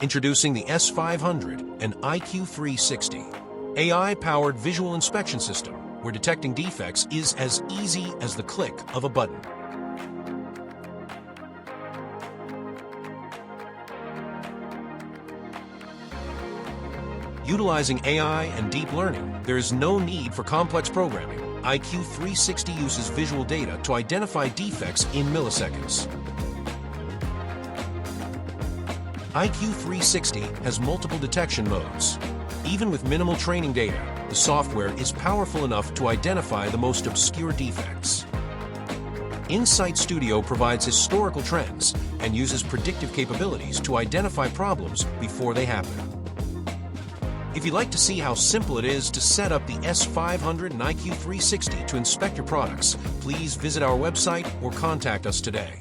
Introducing the S500 and EyeQ360, AI-powered visual inspection system where detecting defects is as easy as the click of a button. Utilizing AI and deep learning, there is no need for complex programming. EyeQ360 uses visual data to identify defects in milliseconds. EyeQ360 has multiple detection modes. Even with minimal training data, the software is powerful enough to identify the most obscure defects. Insight Studio provides historical trends and uses predictive capabilities to identify problems before they happen. If you'd like to see how simple it is to set up the S500 and EyeQ360 to inspect your products, please visit our website or contact us today.